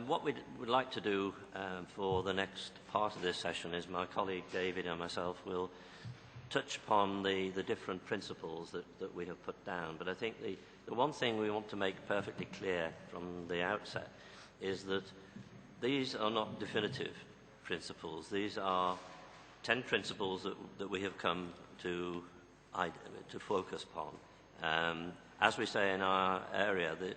What we'd like to do for the next part of this session is my colleague David and myself will touch upon the different principles that we have put down. But I think the one thing we want to make perfectly clear from the outset is that these are not definitive principles. These are 10 principles that we have come to focus upon. As we say in our area, that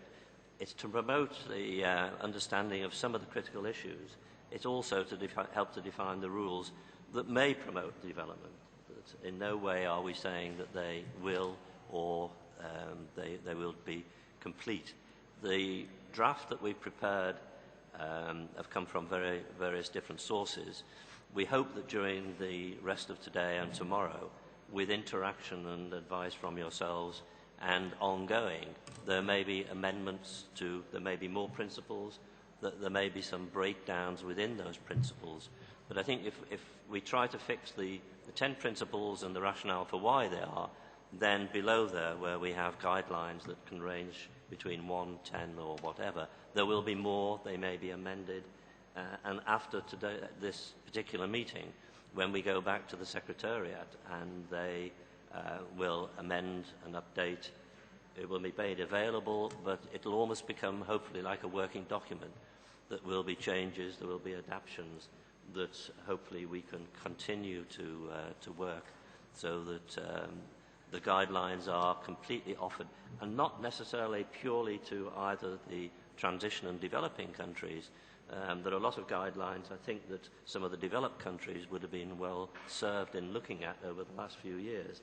it's to promote the understanding of some of the critical issues. It's also to help to define the rules that may promote development. That in no way are we saying that they will or they will be complete. The draft that we prepared have come from various different sources. We hope that during the rest of today and tomorrow, with interaction and advice from yourselves and ongoing, there may be amendments to, there may be more principles, that there may be some breakdowns within those principles. But I think if we try to fix the 10 principles and the rationale for why they are, then below there, where we have guidelines that can range between 1, 10 or whatever, there will be more, they may be amended. And after today, this particular meeting, when we go back to the Secretariat and they will amend and update, it will be made available, but it will almost become hopefully like a working document. That will be changes, there will be adaptions that hopefully we can continue to work so that the guidelines are completely offered, and not necessarily purely to either the transition and developing countries. There are a lot of guidelines I think that some of the developed countries would have been well served in looking at over the last few years,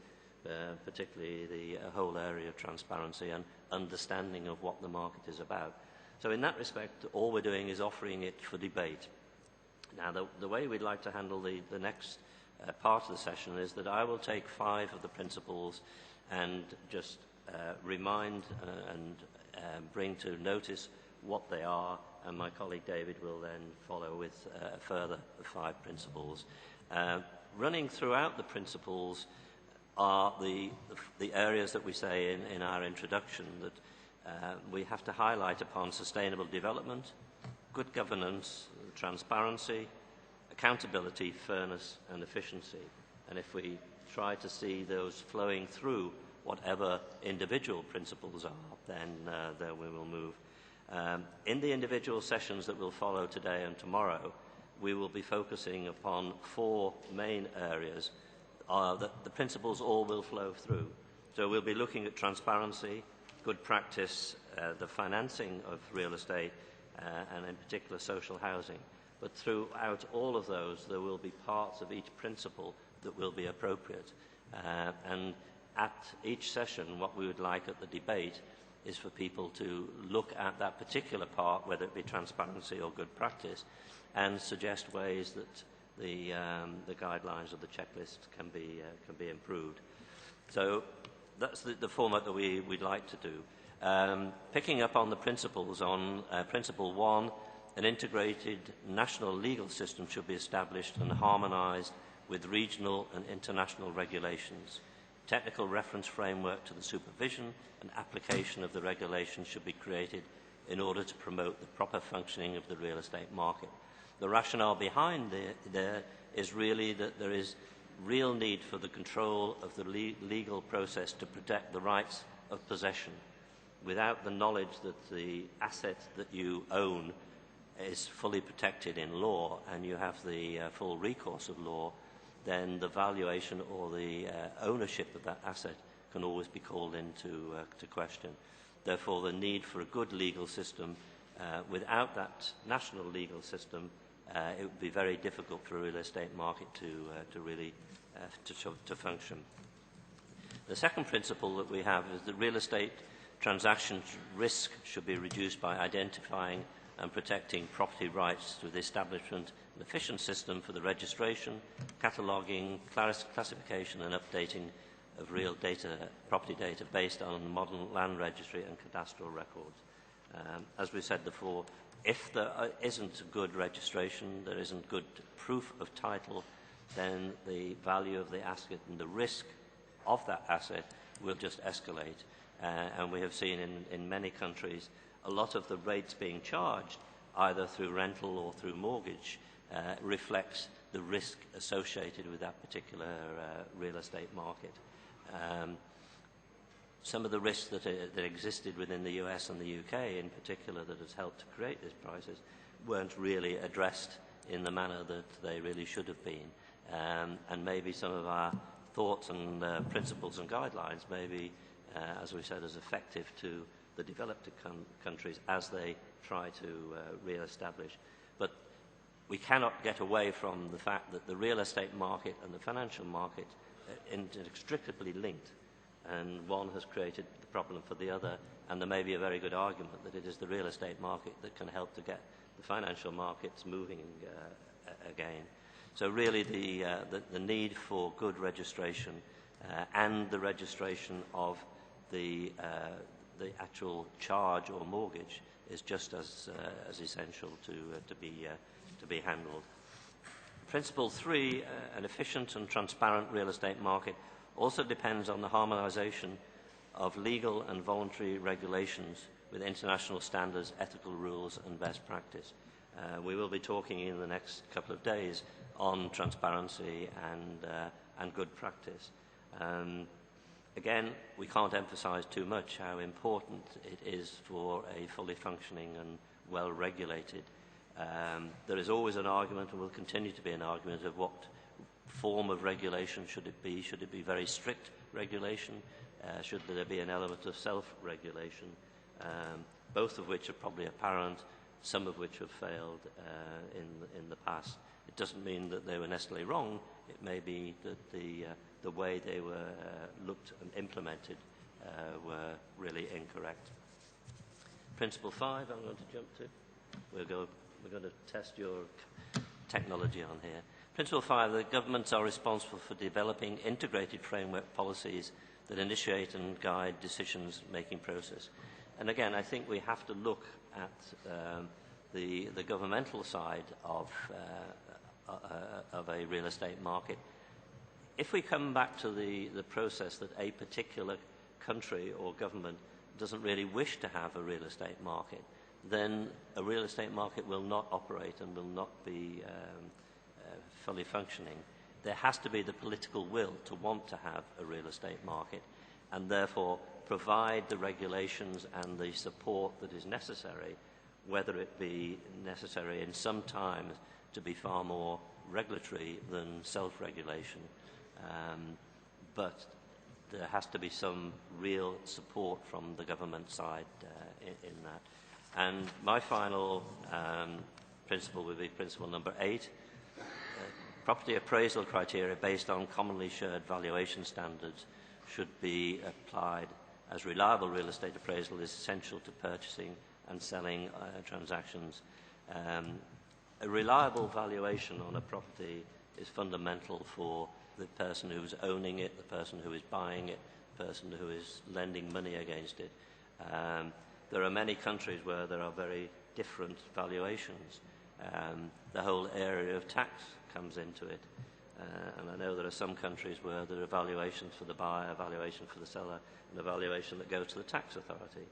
particularly the whole area of transparency and understanding of what the market is about. So in that respect, all we're doing is offering it for debate. Now, the way we'd like to handle the next part of the session is that I will take 5 of the principles and just remind and bring to notice what they are, and my colleague David will then follow with further 5 principles. Running throughout the principles are the areas that we say in our introduction that we have to highlight upon sustainable development, good governance, transparency, accountability, fairness and efficiency. And if we try to see those flowing through whatever individual principles are, then we will move. In the individual sessions that will follow today and tomorrow, we will be focusing upon 4 main areas that the principles all will flow through. So we'll be looking at transparency, good practice, the financing of real estate, and in particular social housing. But throughout all of those, there will be parts of each principle that will be appropriate. And at each session, what we would like at the debate is for people to look at that particular part, whether it be transparency or good practice, and suggest ways that the guidelines or the checklist can be improved. So that's the format that we'd like to do. Picking up on the principles, on Principle 1, an integrated national legal system should be established and harmonised with regional and international regulations. Technical reference framework to the supervision and application of the regulations should be created in order to promote the proper functioning of the real estate market. The rationale behind there is really that there is real need for the control of the legal process to protect the rights of possession. Without the knowledge that the asset that you own is fully protected in law and you have the full recourse of law, then the valuation or the ownership of that asset can always be called into question. Therefore, the need for a good legal system, without that national legal system, it would be very difficult for a real estate market to really function. The second principle that we have is that real estate transaction risk should be reduced by identifying and protecting property rights through the establishment of an efficient system for the registration, cataloguing, classification and updating of real property data based on the modern land registry and cadastral records. As we said before, if there isn't good registration, there isn't good proof of title, then the value of the asset and the risk of that asset will just escalate. And we have seen in many countries a lot of the rates being charged either through rental or through mortgage, reflects the risk associated with that particular real estate market. Some of the risks that existed within the US and the UK in particular that has helped to create these prices weren't really addressed in the manner that they really should have been. And maybe some of our thoughts and principles and guidelines may be, as we said, as effective to the developed countries as they try to re-establish. But we cannot get away from the fact that the real estate market and the financial market are inextricably linked, and one has created the problem for the other, and there may be a very good argument that it is the real estate market that can help to get the financial markets moving again. So really the need for good registration and the registration of the actual charge or mortgage is just as essential to be handled. Principle 3, an efficient and transparent real estate market also depends on the harmonisation of legal and voluntary regulations with international standards, ethical rules and best practice. We will be talking in the next couple of days on transparency and good practice. Again, we can't emphasise too much how important it is for a fully functioning and well-regulated. There is always an argument, and will continue to be an argument, of what form of regulation should it be. Should it be very strict regulation? Should there be an element of self-regulation? Both of which are probably apparent, some of which have failed in the past. It doesn't mean that they were necessarily wrong. It may be that the way they were looked and implemented were really incorrect. Principle 5, I'm going to jump to. We're going to test your technology on here. Principle 5, the governments are responsible for developing integrated framework policies that initiate and guide decision-making process. And again, I think we have to look at the governmental side of a real estate market. If we come back to the process that a particular country or government doesn't really wish to have a real estate market, then a real estate market will not operate and will not be fully functioning. There has to be the political will to want to have a real estate market, and therefore provide the regulations and the support that is necessary, whether it be necessary in some times to be far more regulatory than self-regulation. But there has to be some real support from the government side in that. And my final principle would be principle number 8. Property appraisal criteria based on commonly shared valuation standards should be applied, as reliable real estate appraisal is essential to purchasing and selling transactions. A reliable valuation on a property is fundamental for the person who's owning it, the person who is buying it, the person who is lending money against it. There are many countries where there are very different valuations. The whole area of tax comes into it. And I know there are some countries where there are valuations for the buyer, a valuation for the seller, and a valuation that goes to the tax authority.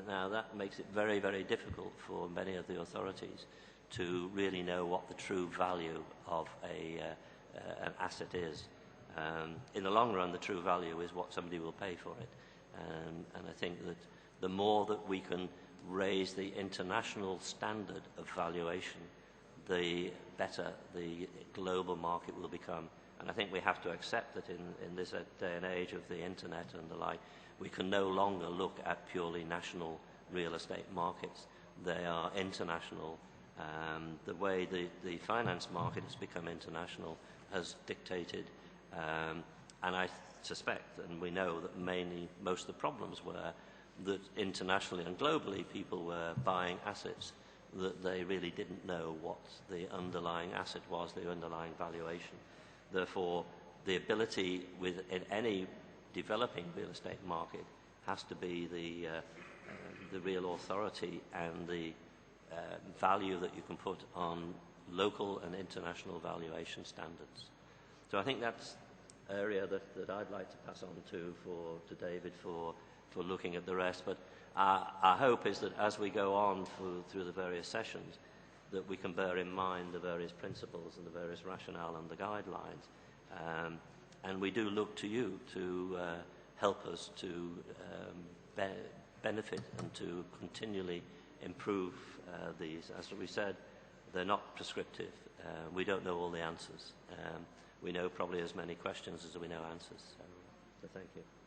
Now that makes it very, very difficult for many of the authorities to really know what the true value of an asset is. In the long run, the true value is what somebody will pay for it. And I think that the more that we can raise the international standard of valuation, the better the global market will become. And I think we have to accept that in this day and age of the internet and the like, we can no longer look at purely national real estate markets. They are international. The way the finance market has become international has dictated, and I suspect, and we know that most of the problems were that internationally and globally people were buying assets that they really didn't know what the underlying asset was, the underlying valuation. Therefore, the ability in any developing real estate market has to be the real authority and the value that you can put on local and international valuation standards. So I think that's an area that I'd like to pass on to David for looking at the rest. But our hope is that as we go on through the various sessions, that we can bear in mind the various principles and the various rationale and the guidelines. And we do look to you to help us to benefit and to continually improve these. As we said, they're not prescriptive. We don't know all the answers. We know probably as many questions as we know answers. So thank you.